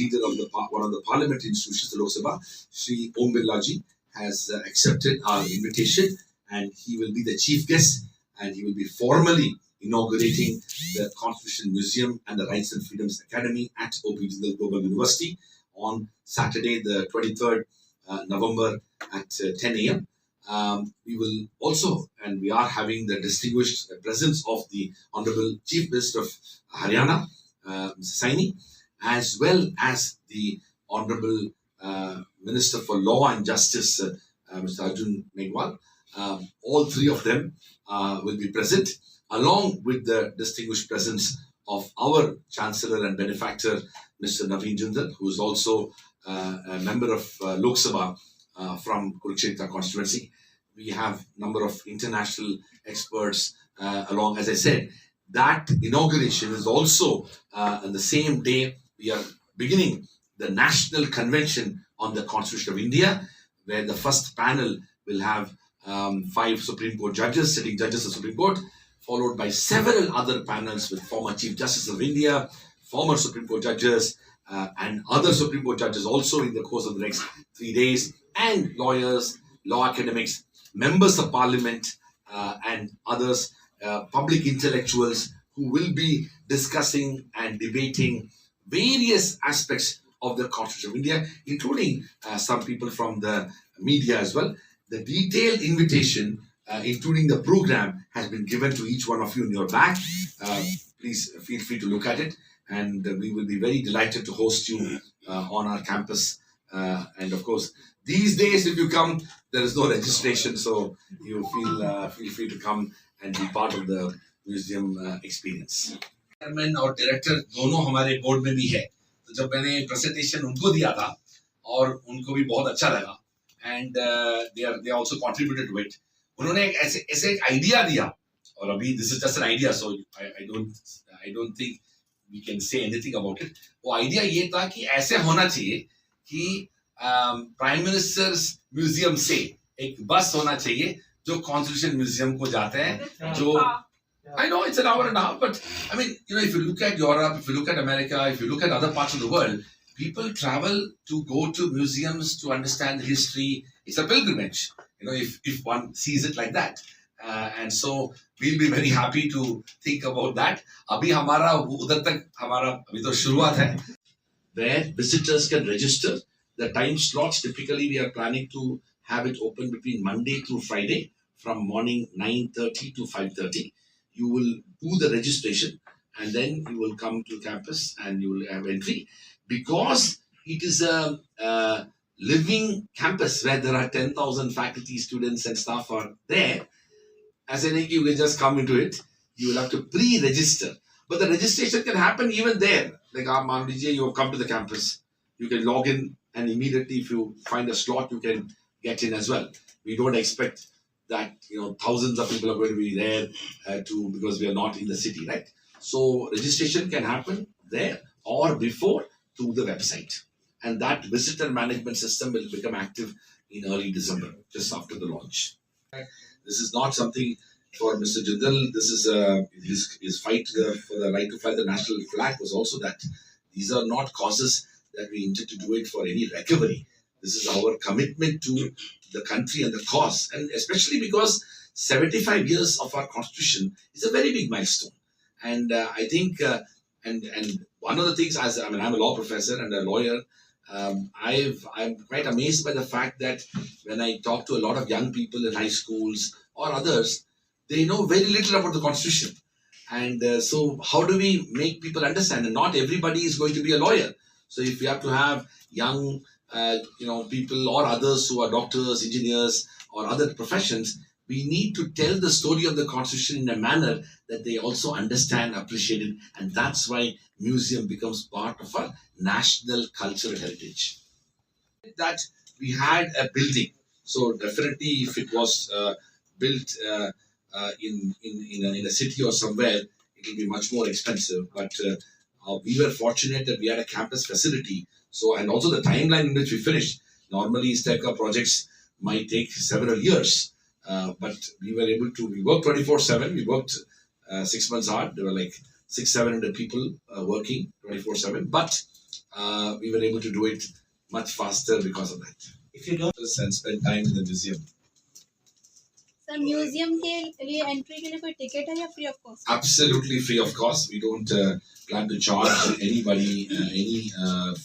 leader of one of the parliamentary institutions, the Lok Sabha, Shri Om Birla Ji, has accepted our invitation, and he will be the chief guest, and he will be formally inaugurating the Constitution Museum and the Rights and Freedoms Academy at O.P. Jindal Global University on Saturday, the 23rd November at 10 a.m. We will also, and we are having the distinguished presence of the Honorable Chief Minister of Haryana, Mr. Saini, as well as the Honorable Minister for Law and Justice, Mr. Arjun Megwal. All three of them will be present, along with the distinguished presence of our Chancellor and benefactor, Mr. Naveen Jindal, who is also a member of Lok Sabha from Kurukshetra constituency. We have a number of international experts along. As I said, that inauguration is also on the same day we are beginning the National Convention on the Constitution of India, where the first panel will have 5 Supreme Court judges, sitting judges of the Supreme Court, followed by several other panels with former Chief Justice of India, former Supreme Court judges, and other Supreme Court judges also in the course of the next 3 days, and lawyers, law academics, members of parliament, and others, public intellectuals who will be discussing and debating various aspects of the Constitution of India, including some people from the media as well. The detailed invitation, including the program, has been given to each one of you in your bag. Please feel free to look at it, and we will be very delighted to host you on our campus. And of course, these days, if you come, there is no registration, so you feel free to come and be part of the museum experience. Chairman और director दोनों हमारे board में भी है, तो जब मैंने presentation उनको दिया था और उनको भी बहुत अच्छा लगा, and they also contributed to it. उन्होंने ऐसे एक idea दिया, और अभी this is just an idea, so I don't think we can say anything about it. वो idea ये था कि ऐसे होना चाहिए कि प्राइम मिनिस्टर्स म्यूजियम से एक बस होना चाहिए जो कॉन्स्टिट्यूशन म्यूजियम को जाते हैं, जो I know it's an hour and a half, but I mean, if you look at Europe, if you look at America, if you look at other parts of the world, people travel to go to museums to understand the history. It's a pilgrimage, if one sees it like that. And so we'll be very happy to think about that. अभी हमारा उधर तक हमारा अभी तो शुरुआत है, where visitors can register. The time slots, typically we are planning to have it open between Monday through Friday from morning 9:30 to 5:30. You will do the registration and then you will come to campus and you will have entry. Because it is a living campus where there are 10,000 faculty, students and staff are there, as in you can just come into it. You will have to pre-register. But the registration can happen even there. Like you have come to the campus, you can log in, and immediately if you find a slot, you can get in as well. We don't expect that thousands of people are going to be there because we are not in the city, right? So registration can happen there or before through the website. And that visitor management system will become active in early December, just after the launch. This is not something for Mr. Jindal. This is his fight for the right to fly the national flag was also that these are not causes that we intend to do it for any recovery. This is our commitment to the country and the cause, and especially because 75 years of our constitution is a very big milestone. And I think, and one of the things, I'm a law professor and a lawyer, I'm quite amazed by the fact that when I talk to a lot of young people in high schools or others, they know very little about the constitution. And so how do we make people understand? And not everybody is going to be a lawyer. So if we have to have young, people or others who are doctors, engineers, or other professions, we need to tell the story of the Constitution in a manner that they also understand, appreciate it, and that's why museum becomes part of our national cultural heritage. That we had a building, so definitely if it was built in a city or somewhere, it will be much more expensive. But we were fortunate that we had a campus facility. So, and also the timeline in which we finished. Normally, STECA projects might take several years, but we were able to. We worked 24/7. We worked 6 months hard. There were like 600-700 people working 24/7. But we were able to do it much faster because of that. If you don't And spend time in the museum. Sir museum के लिए entry के लिए कोई ticket है या free of cost? Absolutely free of cost. We don't plan to charge anybody any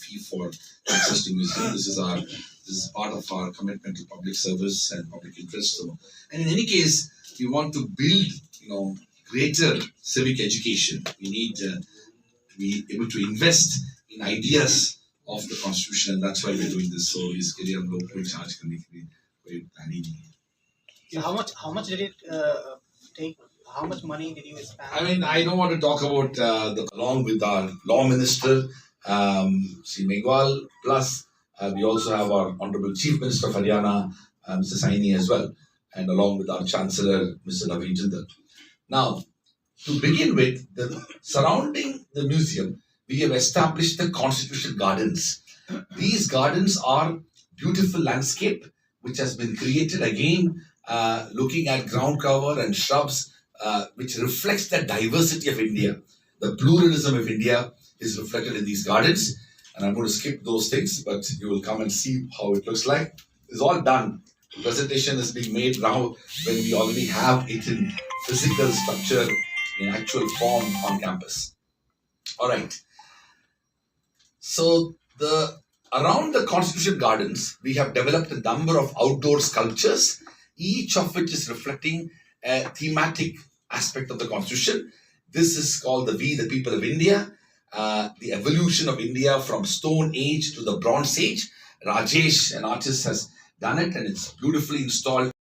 fee for access to museum. This is part of our commitment to public service and public interest. So, and in any case, we want to build, greater civic education. We need to be able to invest in ideas of the constitution, and that's why we're doing this. So, is career low charge करने के लिए कोई planning नहीं है. So how much did it take? How much money did you spend? I mean, I don't want to talk about along with our law minister, Sri Megwal, plus we also have our Honorable Chief Minister of Haryana, Mr. Saini as well, and along with our Chancellor, Mr. Ravi Jindal. Now, to begin with, surrounding the museum, we have established the Constitution Gardens. These gardens are beautiful landscape which has been created again, looking at ground cover and shrubs, which reflects the diversity of India. The pluralism of India is reflected in these gardens. And I'm going to skip those things, but you will come and see how it looks like. It's all done. The presentation is being made now when we already have it in physical structure, in actual form on campus. All right. So around the Constitution Gardens, we have developed a number of outdoor sculptures, each of which is reflecting a thematic aspect of the Constitution. This is called the People of India, the evolution of India from Stone Age to the Bronze Age. Rajesh, an artist, has done it, and it's beautifully installed